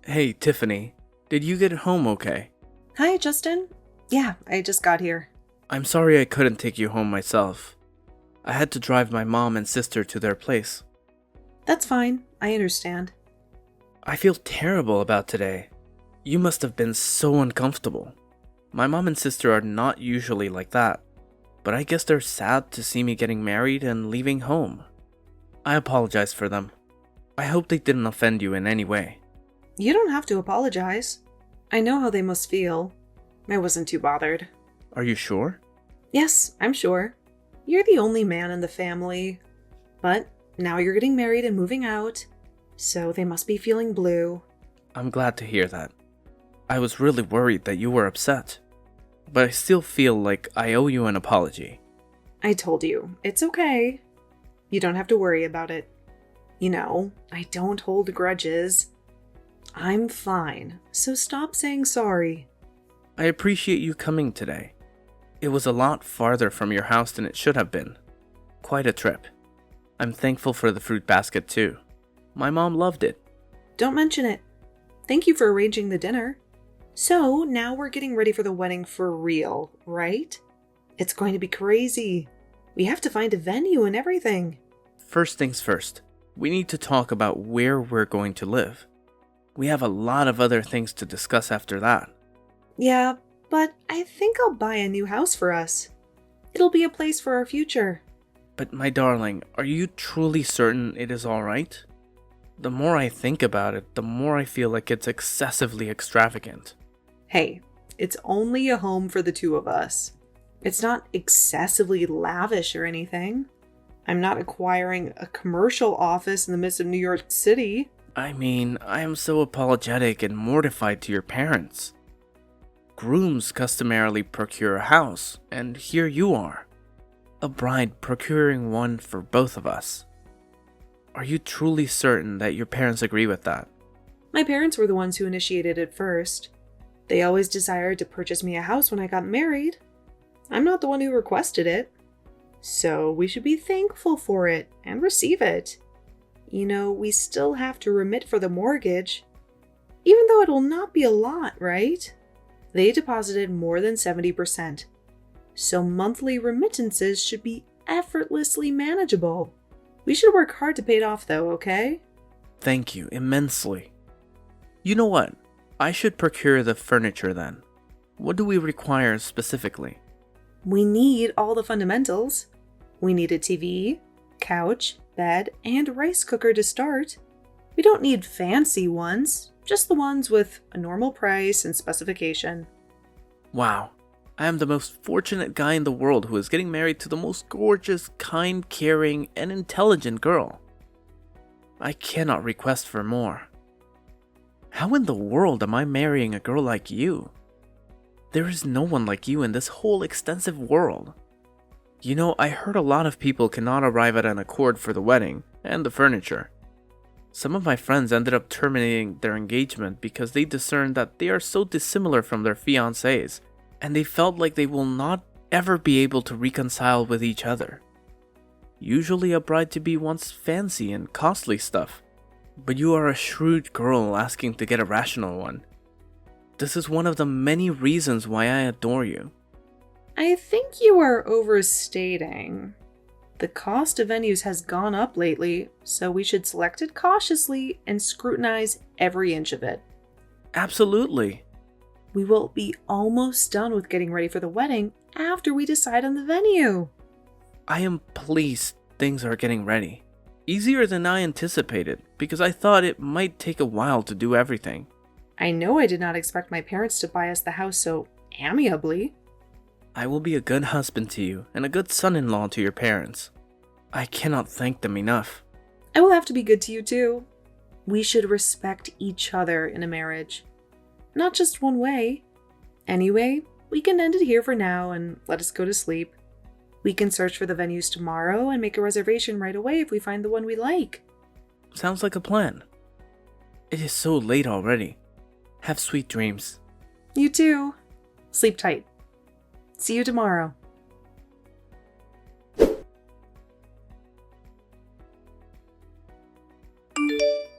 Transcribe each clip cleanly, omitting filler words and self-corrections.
Hey, Tiffany. Did you get home okay? Hi, Justin. Yeah, I just got here. I'm sorry I couldn't take you home myself. I had to drive my mom and sister to their place. That's fine. I understand. I feel terrible about today. You must have been so uncomfortable. My mom and sister are not usually like that, but I guess they're sad to see me getting married and leaving home. I apologize for them. I hope they didn't offend you in any way. You don't have to apologize. I know how they must feel. I wasn't too bothered. Are you sure? Yes, I'm sure. You're the only man in the family. But now you're getting married and moving out, so they must be feeling blue. I'm glad to hear that. I was really worried that you were upset, but I still feel like I owe you an apology. I told you, it's okay. You don't have to worry about it. You know, I don't hold grudges. I'm fine, so stop saying sorry. I appreciate you coming today. It was a lot farther from your house than it should have been. Quite a trip. I'm thankful for the fruit basket too. My mom loved it. Don't mention it. Thank you for arranging the dinner. So now we're getting ready for the wedding for real, right? It's going to be crazy. We have to find a venue and everything. First things first, we need to talk about where we're going to live. We have a lot of other things to discuss after that. Yeah, but I think I'll buy a new house for us. It'll be a place for our future. But my darling, are you truly certain it is alright? The more I think about it, the more I feel like it's excessively extravagant. Hey, it's only a home for the two of us. It's not excessively lavish or anything. I'm not acquiring a commercial office in the midst of New York City. I mean, I am so apologetic and mortified to your parents. Grooms customarily procure a house, and here you are. A bride procuring one for both of us. Are you truly certain that your parents agree with that? My parents were the ones who initiated it first. They always desired to purchase me a house when I got married. I'm not the one who requested it. So we should be thankful for it and receive it. You know, we still have to remit for the mortgage, even though it will not be a lot, right? They deposited more than 70%. So monthly remittances should be effortlessly manageable. We should work hard to pay it off though, okay? Thank you immensely. You know what? I should procure the furniture then. What do we require specifically? We need all the fundamentals. We need a TV, couch, bed, and rice cooker to start. We don't need fancy ones, just the ones with a normal price and specification. Wow, I am the most fortunate guy in the world who is getting married to the most gorgeous, kind, caring, and intelligent girl. I cannot request for more. How in the world am I marrying a girl like you? There is no one like you in this whole extensive world. You know, I heard a lot of people cannot arrive at an accord for the wedding and the furniture. Some of my friends ended up terminating their engagement because they discerned that they are so dissimilar from their fiancés, and they felt like they will not ever be able to reconcile with each other. Usually a bride-to-be wants fancy and costly stuff, but you are a shrewd girl asking to get a rational one. This is one of the many reasons why I adore you. I think you are overstating. The cost of venues has gone up lately, so we should select it cautiously and scrutinize every inch of it. Absolutely. We will be almost done with getting ready for the wedding after we decide on the venue. I am pleased things are getting ready. Easier than I anticipated, because I thought it might take a while to do everything. I know I did not expect my parents to buy us the house so amiably. I will be a good husband to you and a good son-in-law to your parents. I cannot thank them enough. I will have to be good to you too. We should respect each other in a marriage. Not just one way. Anyway, we can end it here for now and let us go to sleep. We can search for the venues tomorrow and make a reservation right away if we find the one we like. Sounds like a plan. It is so late already. Have sweet dreams. You too. Sleep tight. See you tomorrow.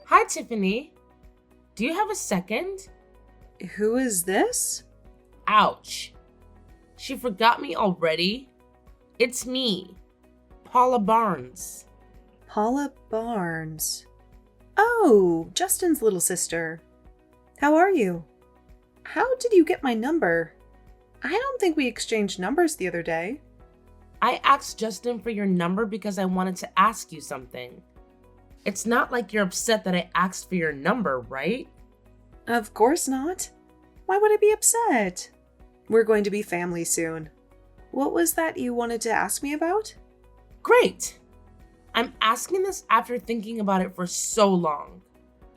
Hi, Tiffany. Do you have a second? Who is this? Ouch. She forgot me already? It's me, Paula Barnes. Paula Barnes. Oh, Justin's little sister. How are you? How did you get my number? I don't think we exchanged numbers the other day. I asked Justin for your number because I wanted to ask you something. It's not like you're upset that I asked for your number, right? Of course not. Why would I be upset? We're going to be family soon. What was that you wanted to ask me about? Great! I'm asking this after thinking about it for so long.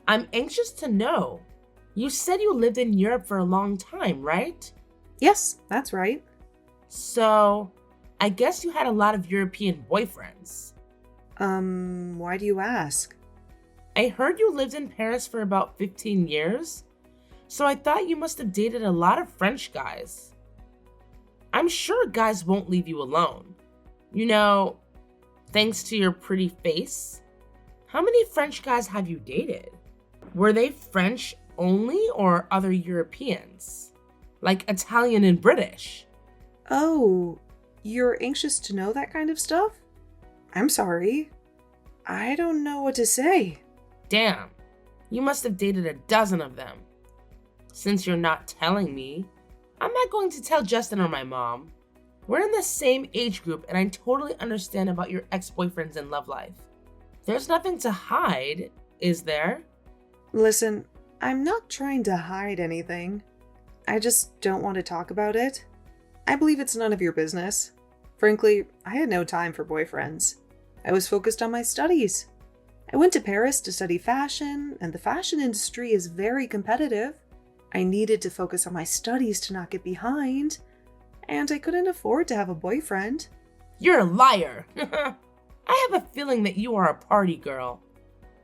I'm anxious to know. You said you lived in Europe for a long time, right? Yes, that's right. So, I guess you had a lot of European boyfriends. Why do you ask? I heard you lived in Paris for about 15 years, so I thought you must have dated a lot of French guys. I'm sure guys won't leave you alone. You know, thanks to your pretty face. How many French guys have you dated? Were they French only or other Europeans? Like Italian and British? Oh, you're anxious to know that kind of stuff? I'm sorry. I don't know what to say. Damn, you must have dated a dozen of them. Since you're not telling me, I'm not going to tell Justin or my mom. We're in the same age group and I totally understand about your ex-boyfriends and love life. There's nothing to hide, is there? Listen, I'm not trying to hide anything. I just don't want to talk about it. I believe it's none of your business. Frankly, I had no time for boyfriends. I was focused on my studies. I went to Paris to study fashion, and the fashion industry is very competitive. I needed to focus on my studies to not get behind, and I couldn't afford to have a boyfriend. You're a liar. I have a feeling that you are a party girl.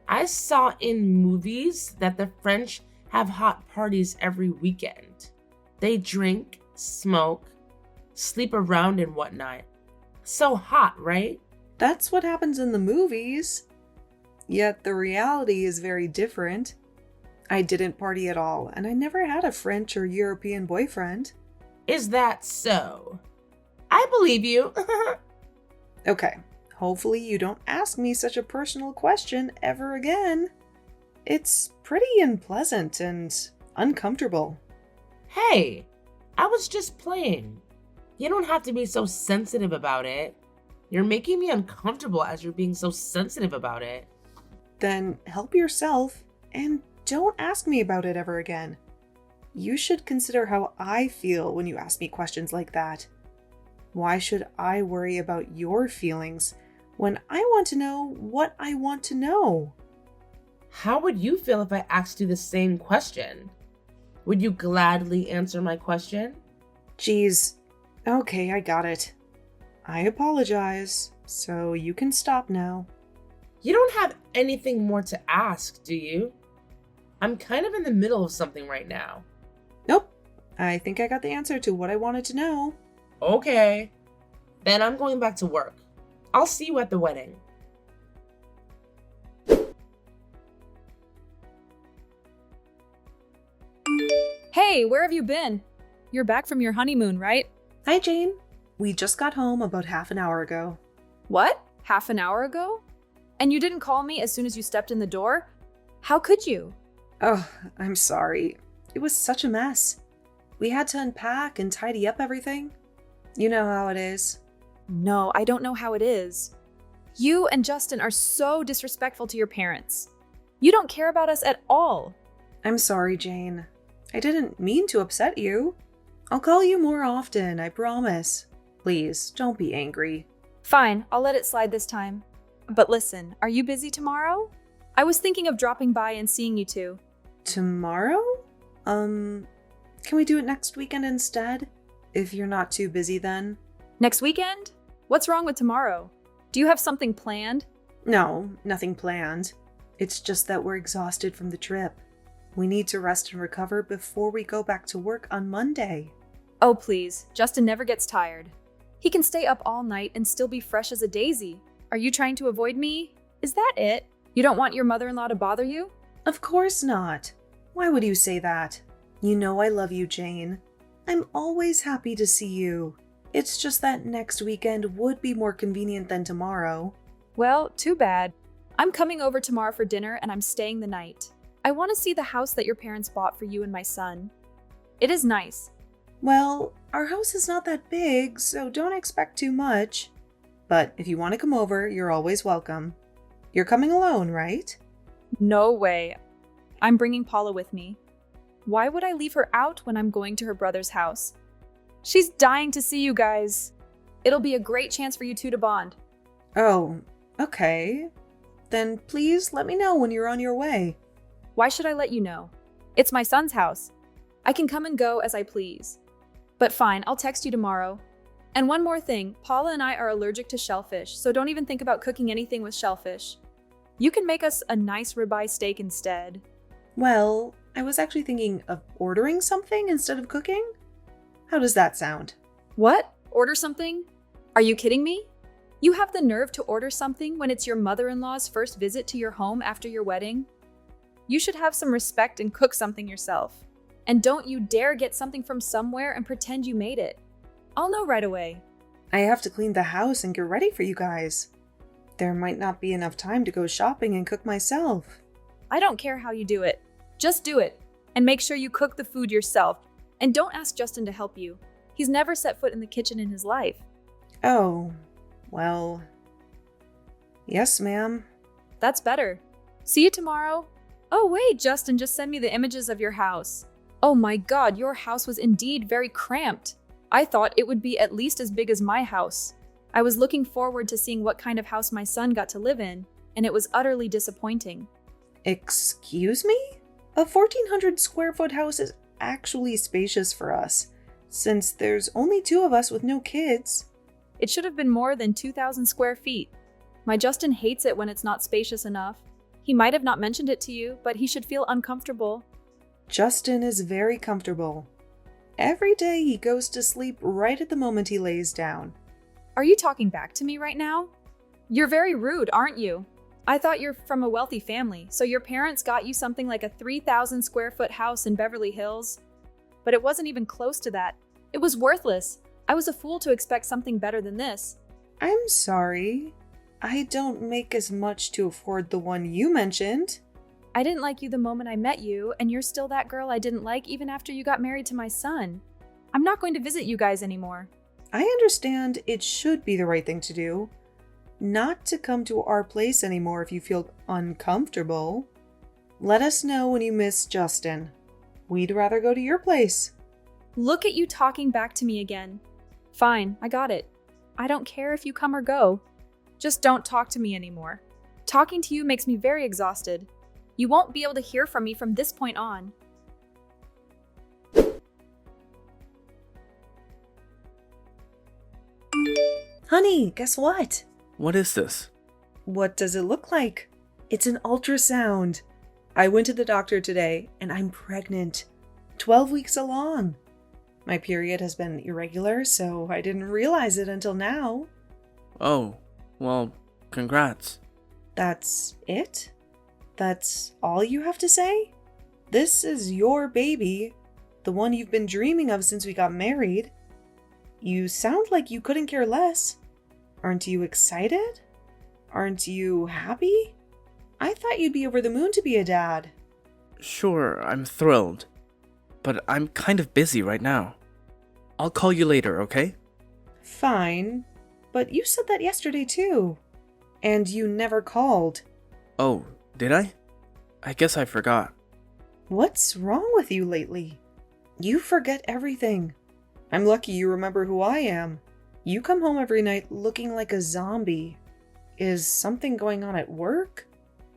I saw in movies that the French have hot parties every weekend. They drink, smoke, sleep around and whatnot. So hot, right? That's what happens in the movies. Yet the reality is very different. I didn't party at all, and I never had a French or European boyfriend. Is that so? I believe you. Okay, hopefully you don't ask me such a personal question ever again. It's pretty unpleasant and uncomfortable. Hey, I was just playing. You don't have to be so sensitive about it. You're making me uncomfortable as you're being so sensitive about it. Then help yourself and don't ask me about it ever again. You should consider how I feel when you ask me questions like that. Why should I worry about your feelings when I want to know what I want to know? How would you feel if I asked you the same question? Would you gladly answer my question? Geez, okay, I got it. I apologize, so you can stop now. You don't have anything more to ask, do you? I'm kind of in the middle of something right now. Nope, I think I got the answer to what I wanted to know. Okay, then I'm going back to work. I'll see you at the wedding. Hey, where have you been? You're back from your honeymoon, right? Hi, Jane. We just got home about half an hour ago. What? Half an hour ago? And you didn't call me as soon as you stepped in the door? How could you? Oh, I'm sorry. It was such a mess. We had to unpack and tidy up everything. You know how it is. No, I don't know how it is. You and Justin are so disrespectful to your parents. You don't care about us at all. I'm sorry, Jane. I didn't mean to upset you. I'll call you more often, I promise. Please, don't be angry. Fine, I'll let it slide this time. But listen, are you busy tomorrow? I was thinking of dropping by and seeing you two. Tomorrow? Can we do it next weekend instead? If you're not too busy then. Next weekend? What's wrong with tomorrow? Do you have something planned? No, nothing planned. It's just that we're exhausted from the trip. We need to rest and recover before we go back to work on Monday. Oh, please. Justin never gets tired. He can stay up all night and still be fresh as a daisy. Are you trying to avoid me? Is that it? You don't want your mother-in-law to bother you? Of course not. Why would you say that? You know I love you, Jane. I'm always happy to see you. It's just that next weekend would be more convenient than tomorrow. Well, too bad. I'm coming over tomorrow for dinner and I'm staying the night. I want to see the house that your parents bought for you and my son. It is nice. Well, our house is not that big, so don't expect too much. But if you want to come over, you're always welcome. You're coming alone, right? No way. I'm bringing Paula with me. Why would I leave her out when I'm going to her brother's house? She's dying to see you guys. It'll be a great chance for you two to bond. Oh, okay. Then please let me know when you're on your way. Why should I let you know? It's my son's house. I can come and go as I please. But fine, I'll text you tomorrow. And one more thing, Paula and I are allergic to shellfish, so don't even think about cooking anything with shellfish. You can make us a nice ribeye steak instead. Well, I was actually thinking of ordering something instead of cooking. How does that sound? What? Order something? Are you kidding me? You have the nerve to order something when it's your mother-in-law's first visit to your home after your wedding? You should have some respect and cook something yourself. And don't you dare get something from somewhere and pretend you made it. I'll know right away. I have to clean the house and get ready for you guys. There might not be enough time to go shopping and cook myself. I don't care how you do it. Just do it. And make sure you cook the food yourself. And don't ask Justin to help you. He's never set foot in the kitchen in his life. Oh, well. Yes, ma'am. That's better. See you tomorrow. Oh wait, Justin just sent me the images of your house. Oh my god, your house was indeed very cramped. I thought it would be at least as big as my house. I was looking forward to seeing what kind of house my son got to live in, and it was utterly disappointing. Excuse me? A 1,400 square foot house is actually spacious for us, since there's only 2 of us with no kids. It should have been more than 2,000 square feet. My Justin hates it when it's not spacious enough. He might have not mentioned it to you, but he should feel uncomfortable. Justin is very comfortable. Every day he goes to sleep right at the moment he lays down. Are you talking back to me right now? You're very rude, aren't you? I thought you're from a wealthy family, so your parents got you something like a 3,000 square foot house in Beverly Hills. But it wasn't even close to that. It was worthless. I was a fool to expect something better than this. I'm sorry. I don't make as much to afford the one you mentioned. I didn't like you the moment I met you, and you're still that girl I didn't like even after you got married to my son. I'm not going to visit you guys anymore. I understand it should be the right thing to do. Not to come to our place anymore if you feel uncomfortable. Let us know when you miss Justin. We'd rather go to your place. Look at you talking back to me again. Fine, I got it. I don't care if you come or go. Just don't talk to me anymore. Talking to you makes me very exhausted. You won't be able to hear from me from this point on. Honey, guess what? What is this? What does it look like? It's an ultrasound. I went to the doctor today and I'm pregnant. 12 weeks along. My period has been irregular, so I didn't realize it until now. Oh, well, congrats. That's it? That's all you have to say? This is your baby, the one you've been dreaming of since we got married. You sound like you couldn't care less. Aren't you excited? Aren't you happy? I thought you'd be over the moon to be a dad. Sure, I'm thrilled. But I'm kind of busy right now. I'll call you later, okay? Fine, but you said that yesterday too. And you never called. Oh, did I? I guess I forgot. What's wrong with you lately? You forget everything. I'm lucky you remember who I am. You come home every night looking like a zombie. Is something going on at work?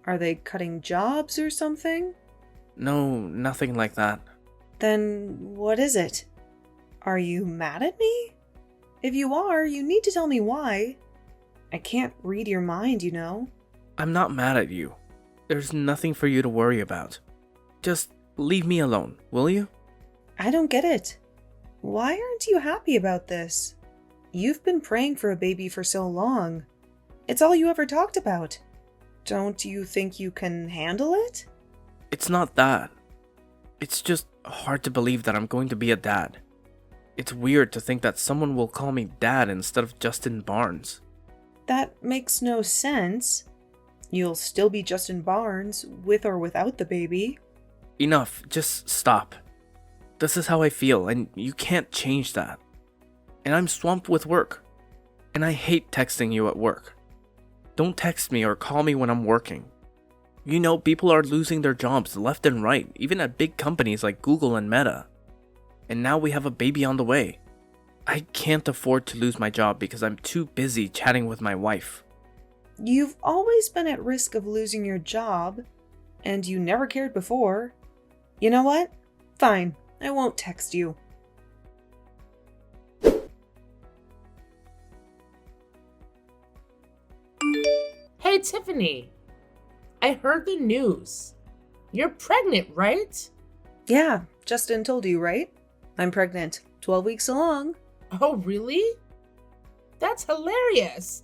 Are they cutting jobs or something? No, nothing like that. Then what is it? Are you mad at me? If you are, you need to tell me why. I can't read your mind, you know. I'm not mad at you. There's nothing for you to worry about. Just leave me alone, will you? I don't get it. Why aren't you happy about this? You've been praying for a baby for so long. It's all you ever talked about. Don't you think you can handle it? It's not that. It's just hard to believe that I'm going to be a dad. It's weird to think that someone will call me dad instead of Justin Barnes. That makes no sense. You'll still be Justin Barnes, with or without the baby. Enough, just stop. This is how I feel, and you can't change that. And I'm swamped with work. And I hate texting you at work. Don't text me or call me when I'm working. You know, people are losing their jobs left and right, even at big companies like Google and Meta. And now we have a baby on the way. I can't afford to lose my job because I'm too busy chatting with my wife. You've always been at risk of losing your job, and you never cared before. You know what? Fine, I won't text you. Hey, Tiffany. I heard the news. You're pregnant, right? Yeah, Justin told you, right? I'm pregnant. 12 weeks along. Oh, really? That's hilarious.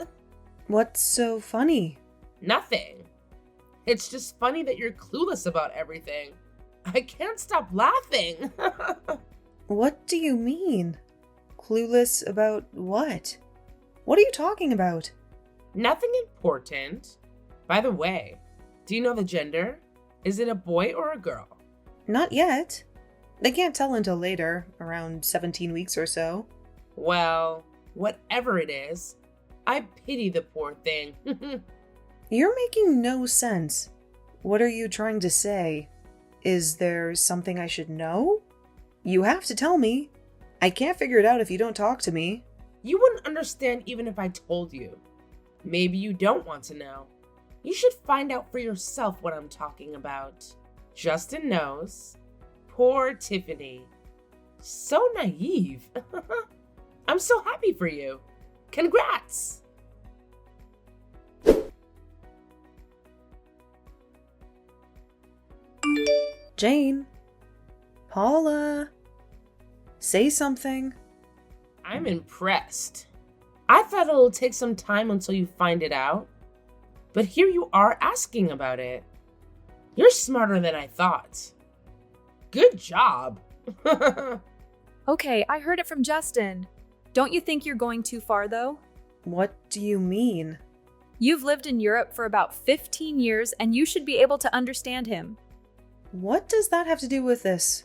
What's so funny? Nothing. It's just funny that you're clueless about everything. I can't stop laughing. What do you mean? Clueless about what? What are you talking about? Nothing important. By the way, do you know the gender? Is it a boy or a girl? Not yet. They can't tell until later, around 17 weeks or so. Well, whatever it is, I pity the poor thing. You're making no sense. What are you trying to say? Is there something I should know? You have to tell me. I can't figure it out if you don't talk to me. You wouldn't understand even if I told you. Maybe you don't want to know. You should find out for yourself what I'm talking about. Justin knows. Poor Tiffany. So naive. I'm so happy for you. Congrats! Jane. Paula. Say something. I'm impressed. I thought it'll take some time until you find it out. But here you are asking about it. You're smarter than I thought. Good job. Okay, I heard it from Justin. Don't you think you're going too far, though? What do you mean? You've lived in Europe for about 15 years, and you should be able to understand him. What does that have to do with this?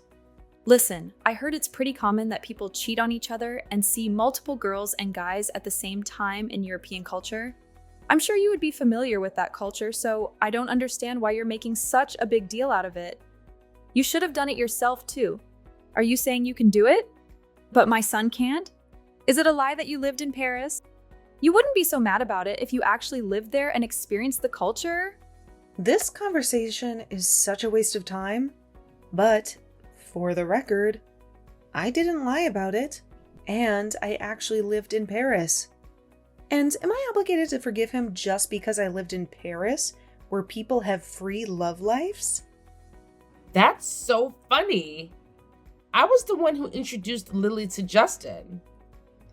Listen, I heard it's pretty common that people cheat on each other and see multiple girls and guys at the same time in European culture. I'm sure you would be familiar with that culture, so I don't understand why you're making such a big deal out of it. You should have done it yourself, too. Are you saying you can do it? But my son can't? Is it a lie that you lived in Paris? You wouldn't be so mad about it if you actually lived there and experienced the culture? This conversation is such a waste of time, but for the record, I didn't lie about it, and I actually lived in Paris. And am I obligated to forgive him just because I lived in Paris, where people have free love lives? That's so funny. I was the one who introduced Lily to Justin.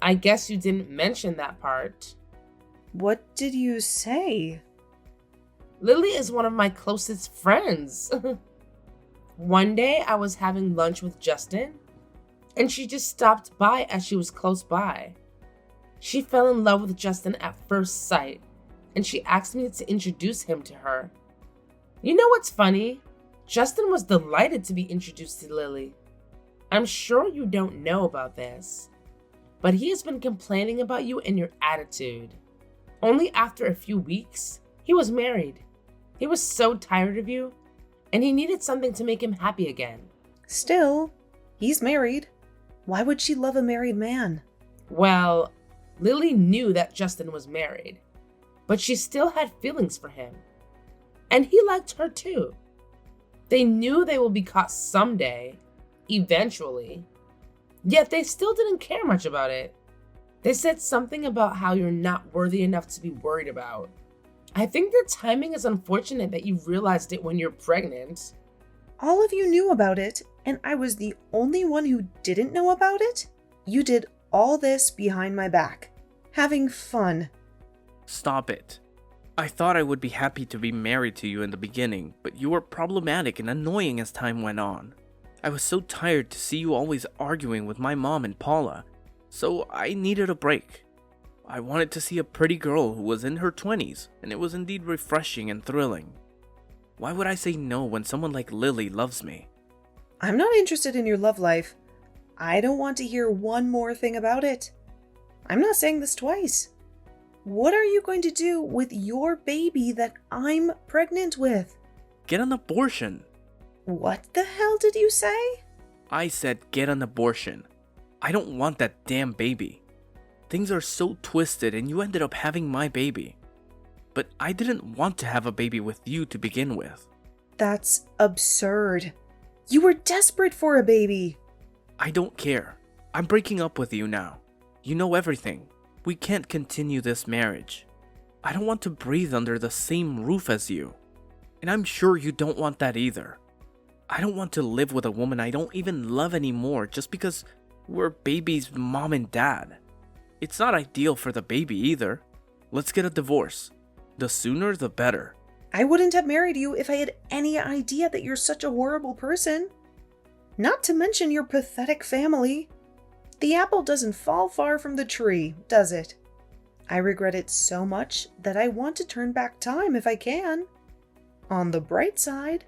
I guess you didn't mention that part. What did you say? Lily is one of my closest friends. One day I was having lunch with Justin, and she just stopped by as she was close by. She fell in love with Justin at first sight, and she asked me to introduce him to her. You know what's funny? Justin was delighted to be introduced to Lily. I'm sure you don't know about this, but he has been complaining about you and your attitude. Only after a few weeks, he was married. He was so tired of you, and he needed something to make him happy again. Still, he's married. Why would she love a married man? Well, Lily knew that Justin was married, but she still had feelings for him. And he liked her too. They knew they will be caught someday, eventually. Yet they still didn't care much about it. They said something about how you're not worthy enough to be worried about. I think the timing is unfortunate that you realized it when you're pregnant. All of you knew about it, and I was the only one who didn't know about it? You did all this behind my back, having fun. Stop it. I thought I would be happy to be married to you in the beginning, but you were problematic and annoying as time went on. I was so tired to see you always arguing with my mom and Paula, so I needed a break. I wanted to see a pretty girl who was in her 20s, and it was indeed refreshing and thrilling. Why would I say no when someone like Lily loves me? I'm not interested in your love life. I don't want to hear one more thing about it. I'm not saying this twice. What are you going to do with your baby that I'm pregnant with? Get an abortion. What the hell did you say? I said get an abortion. I don't want that damn baby. Things are so twisted and you ended up having my baby. But I didn't want to have a baby with you to begin with. That's absurd. You were desperate for a baby. I don't care. I'm breaking up with you now. You know everything. We can't continue this marriage. I don't want to breathe under the same roof as you. And I'm sure you don't want that either. I don't want to live with a woman I don't even love anymore just because we're baby's mom and dad. It's not ideal for the baby either. Let's get a divorce. The sooner the better. I wouldn't have married you if I had any idea that you're such a horrible person. Not to mention your pathetic family. The apple doesn't fall far from the tree, does it? I regret it so much that I want to turn back time if I can. On the bright side,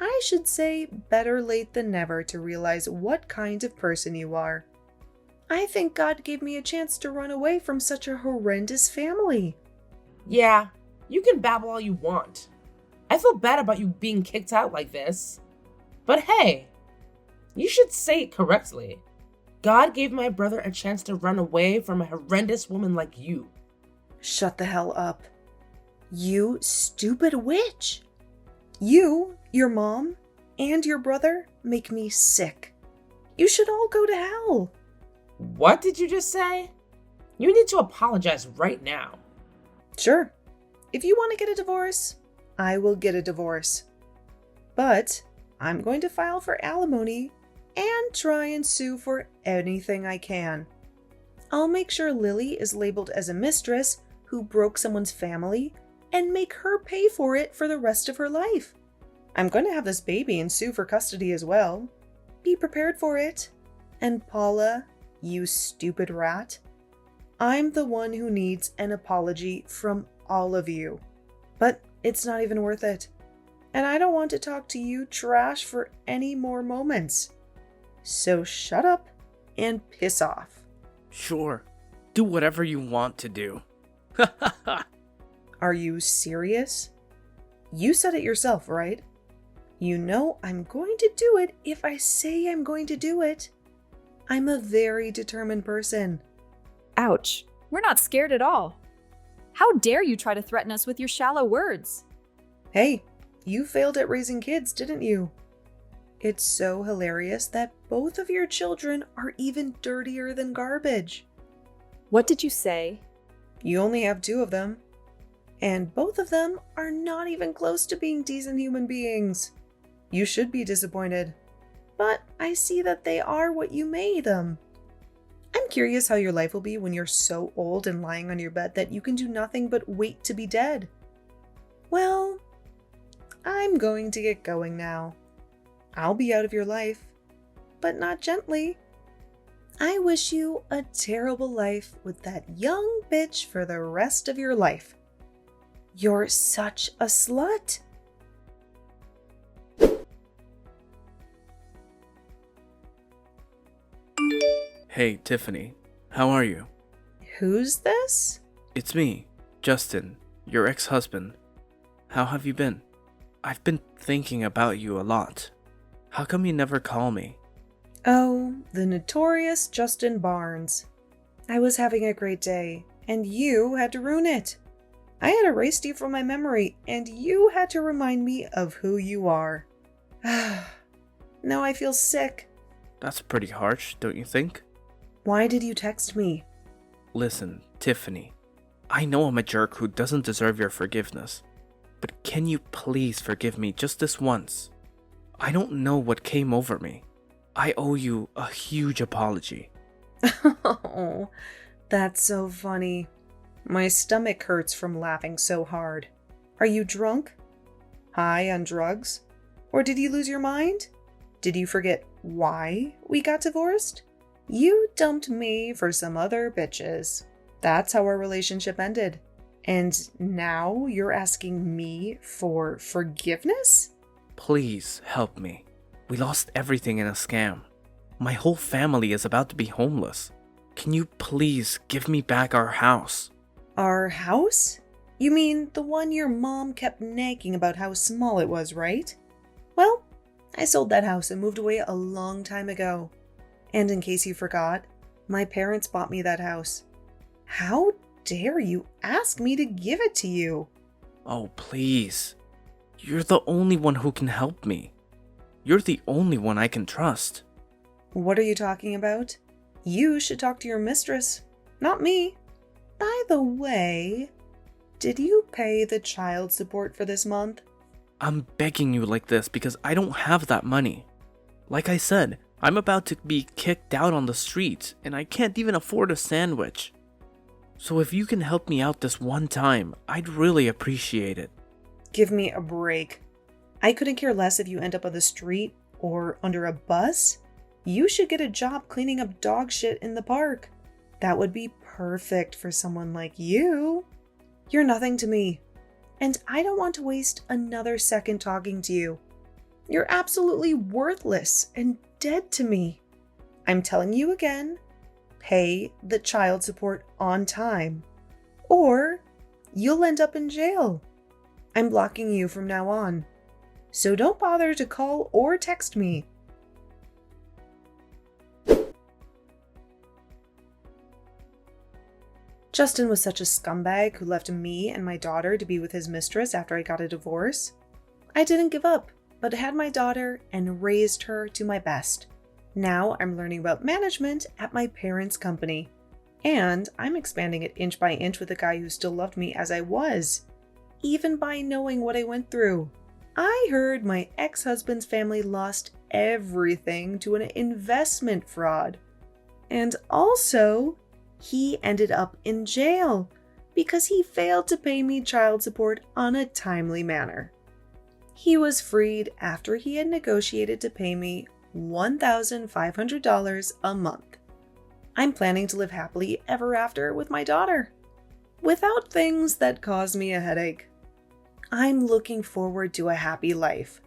I should say better late than never to realize what kind of person you are. I think God gave me a chance to run away from such a horrendous family. Yeah, you can babble all you want. I feel bad about you being kicked out like this. But hey, you should say it correctly. God gave my brother a chance to run away from a horrendous woman like you. Shut the hell up. You stupid witch. You, your mom, and your brother make me sick. You should all go to hell. What did you just say? You need to apologize right now. Sure. If you want to get a divorce, I will get a divorce. But I'm going to file for alimony and try and sue for anything I can. I'll make sure Lily is labeled as a mistress who broke someone's family and make her pay for it for the rest of her life. I'm going to have this baby and sue for custody as well. Be prepared for it. And Paula, you stupid rat, I'm the one who needs an apology from all of you. But it's not even worth it. And I don't want to talk to you trash for any more moments. So shut up and piss off. Sure. Do whatever you want to do. Are you serious? You said it yourself, right? You know I'm going to do it if I say I'm going to do it. I'm a very determined person. Ouch. We're not scared at all. How dare you try to threaten us with your shallow words? Hey, you failed at raising kids, didn't you? It's so hilarious that both of your children are even dirtier than garbage. What did you say? You only have 2 of them. And both of them are not even close to being decent human beings. You should be disappointed. But I see that they are what you made them. I'm curious how your life will be when you're so old and lying on your bed that you can do nothing but wait to be dead. Well, I'm going to get going now. I'll be out of your life, but not gently. I wish you a terrible life with that young bitch for the rest of your life. You're such a slut. Hey, Tiffany. How are you? Who's this? It's me, Justin, your ex-husband. How have you been? I've been thinking about you a lot. How come you never call me? Oh, the notorious Justin Barnes. I was having a great day, and you had to ruin it. I had erased you from my memory, and you had to remind me of who you are. Now I feel sick. That's pretty harsh, don't you think? Why did you text me? Listen, Tiffany. I know I'm a jerk who doesn't deserve your forgiveness. But can you please forgive me just this once? I don't know what came over me. I owe you a huge apology. Oh, that's so funny. My stomach hurts from laughing so hard. Are you drunk? High on drugs? Or did you lose your mind? Did you forget why we got divorced? You dumped me for some other bitches. That's how our relationship ended. And now you're asking me for forgiveness? Please help me. We lost everything in a scam. My whole family is about to be homeless. Can you please give me back our house? Our house? You mean the one your mom kept nagging about how small it was, right? Well, I sold that house and moved away a long time ago. And in case you forgot, my parents bought me that house. How dare you ask me to give it to you? Oh, please. You're the only one who can help me. You're the only one I can trust. What are you talking about? You should talk to your mistress, not me. By the way, did you pay the child support for this month? I'm begging you like this because I don't have that money. Like I said, I'm about to be kicked out on the street and I can't even afford a sandwich. So if you can help me out this one time, I'd really appreciate it. Give me a break. I couldn't care less if you end up on the street or under a bus. You should get a job cleaning up dog shit in the park. That would be perfect for someone like you. You're nothing to me, and I don't want to waste another second talking to you. You're absolutely worthless and dead to me. I'm telling you again, pay the child support on time, or you'll end up in jail. I'm blocking you from now on, so don't bother to call or text me. Justin was such a scumbag who left me and my daughter to be with his mistress after I got a divorce. I didn't give up, but had my daughter and raised her to my best. Now I'm learning about management at my parents' company. And I'm expanding it inch by inch with a guy who still loved me as I was, even by knowing what I went through. I heard my ex-husband's family lost everything to an investment fraud. And also, he ended up in jail because he failed to pay me child support on a timely manner. He was freed after he had negotiated to pay me $1,500 a month. I'm planning to live happily ever after with my daughter, without things that cause me a headache. I'm looking forward to a happy life.